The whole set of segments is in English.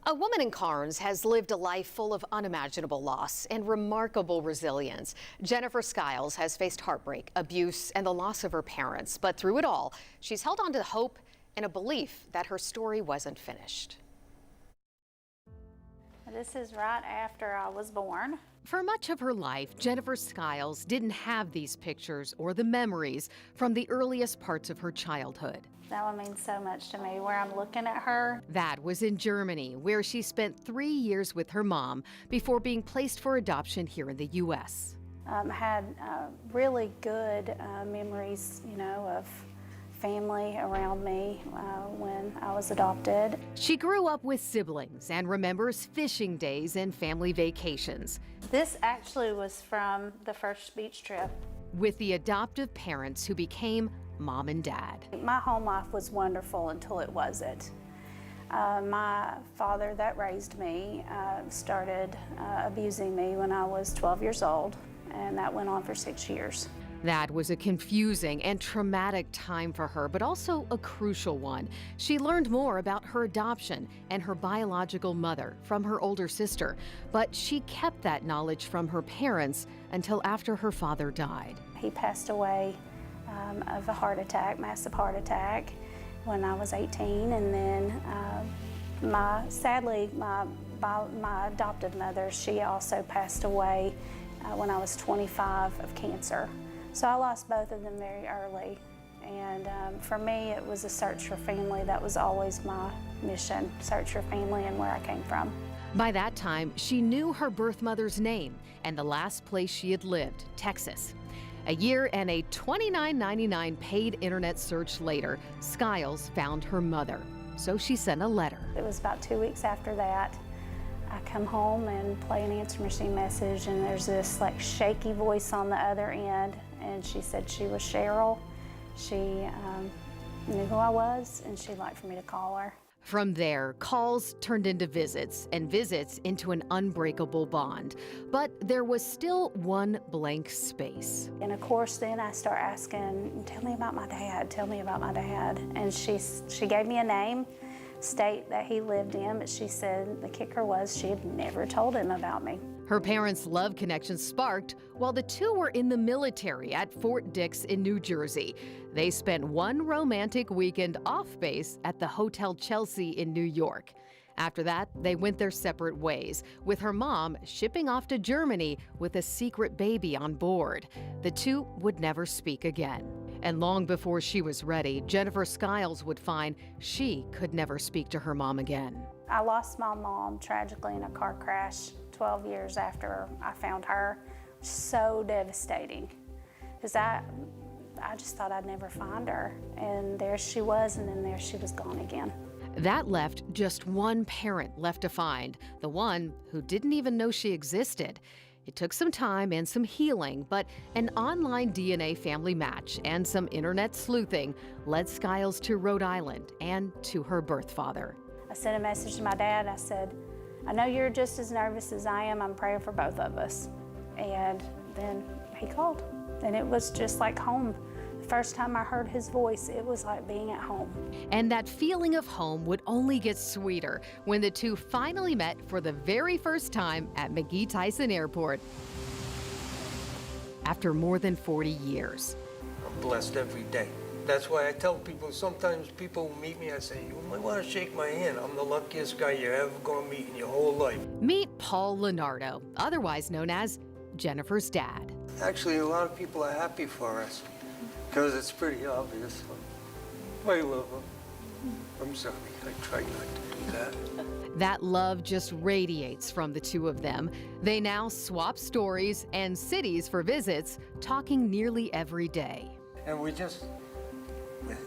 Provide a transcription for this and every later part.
A woman in Karns has lived a life full of unimaginable loss and remarkable resilience. Jennifer Skiles has faced heartbreak, abuse, and the loss of her parents. But through it all, she's held on to hope and a belief that her story wasn't finished. This is right after I was born. For much of her life, Jennifer Skiles didn't have these pictures or the memories from the earliest parts of her childhood. That one means so much to me, where I'm looking at her. That was in Germany, where she spent 3 years with her mom before being placed for adoption here in the U.S. Had really good memories, of family around me when I was adopted. She grew up with siblings and remembers fishing days and family vacations. This actually was from the first beach trip. With the adoptive parents who became mom and dad. My home life was wonderful until it wasn't. My father that raised me started abusing me when I was 12 years old, and that went on for 6 years. That was a confusing and traumatic time for her, but also a crucial one. She learned more about her adoption and her biological mother from her older sister, but she kept that knowledge from her parents until after her father died. He passed away of a heart attack, massive heart attack, when I was 18, and then sadly, my adoptive mother, she also passed away when I was 25 of cancer. So I lost both of them very early, and for me it was a search for family. That was always my mission, search for family and where I came from. By that time, she knew her birth mother's name and the last place she had lived, Texas. A year and a $29.99 paid internet search later, Skiles found her mother. So she sent a letter. It was about 2 weeks after that. I come home and play an answer machine message, and there's this like shaky voice on the other end, and she said she was Cheryl. She knew who I was, and she'd like for me to call her. From there, calls turned into visits, and visits into an unbreakable bond. But there was still one blank space. And of course, then I start asking, tell me about my dad, tell me about my dad. And she gave me a name, state that he lived in, but she said the kicker was she had never told him about me. Her parents' love connection sparked while the two were in the military at Fort Dix in New Jersey. They spent one romantic weekend off base at the Hotel Chelsea in New York. After that, they went their separate ways, with her mom shipping off to Germany with a secret baby on board. The two would never speak again. And long before she was ready, Jennifer Skiles would find she could never speak to her mom again. I lost my mom tragically in a car crash 12 years after I found her. So devastating, because I just thought I'd never find her. And there she was, and then there she was gone again. That left just one parent left to find, the one who didn't even know she existed. It took some time and some healing, but an online DNA family match and some internet sleuthing led Skiles to Rhode Island and to her birth father. I sent a message to my dad. I said, I know you're just as nervous as I am. I'm praying for both of us. And then he called, and it was just like home. The first time I heard his voice, it was like being at home. And that feeling of home would only get sweeter when the two finally met for the very first time at McGee-Tyson Airport after more than 40 years. I'm blessed every day. That's why I tell people, sometimes people meet me, I say, you might want to shake my hand. I'm the luckiest guy you're ever going to meet in your whole life. Meet Paul Leonardo, otherwise known as Jennifer's dad. Actually, a lot of people are happy for us, because it's pretty obvious. I love her. I'm sorry, I try not to do that. That love just radiates from the two of them. They now swap stories and cities for visits, talking nearly every day. And we're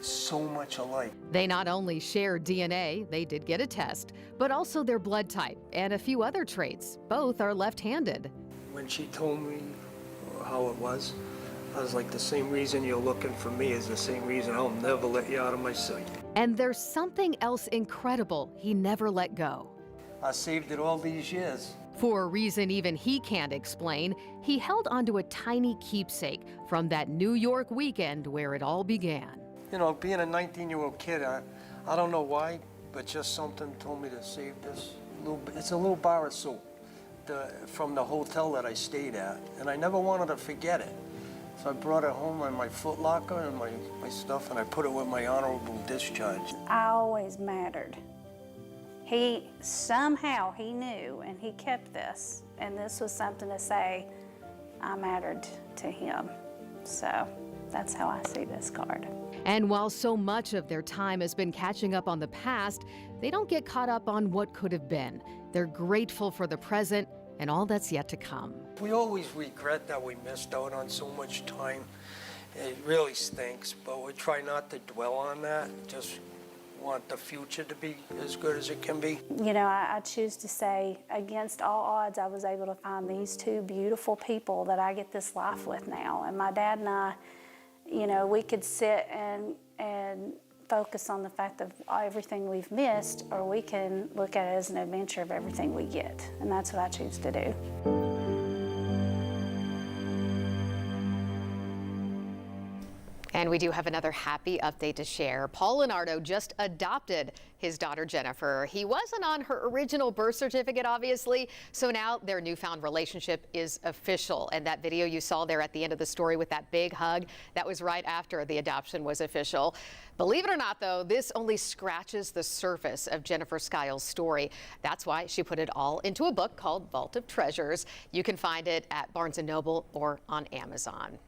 so much alike. They not only share DNA, they did get a test, but also their blood type and a few other traits. Both are left-handed. When she told me how it was, I was like, the same reason you're looking for me is the same reason I'll never let you out of my sight. And there's something else incredible he never let go. I saved it all these years. For a reason even he can't explain, he held onto a tiny keepsake from that New York weekend where it all began. You know, being a 19-year-old kid, I don't know why, but just something told me to save this. It's a little bar of soap from the hotel that I stayed at, and I never wanted to forget it. So I brought it home on my foot locker and my stuff, and I put it with my honorable discharge. I always mattered. Somehow he knew, and he kept this, and this was something to say, I mattered to him. So that's how I see this card. And while so much of their time has been catching up on the past, they don't get caught up on what could have been. They're grateful for the present and all that's yet to come. We always regret that we missed out on so much time. It really stinks, but we try not to dwell on that. Just want the future to be as good as it can be. You know, I choose to say, against all odds, I was able to find these two beautiful people that I get this life with now. And my dad and I, you know, we could sit and focus on the fact of everything we've missed, or we can look at it as an adventure of everything we get. And that's what I choose to do. And we do have another happy update to share. Paul Leonardo just adopted his daughter, Jennifer. He wasn't on her original birth certificate, obviously, so now their newfound relationship is official. And that video you saw there at the end of the story with that big hug, that was right after the adoption was official. Believe it or not, though, this only scratches the surface of Jennifer Skiles' story. That's why she put it all into a book called Vault of Treasures. You can find it at Barnes & Noble or on Amazon.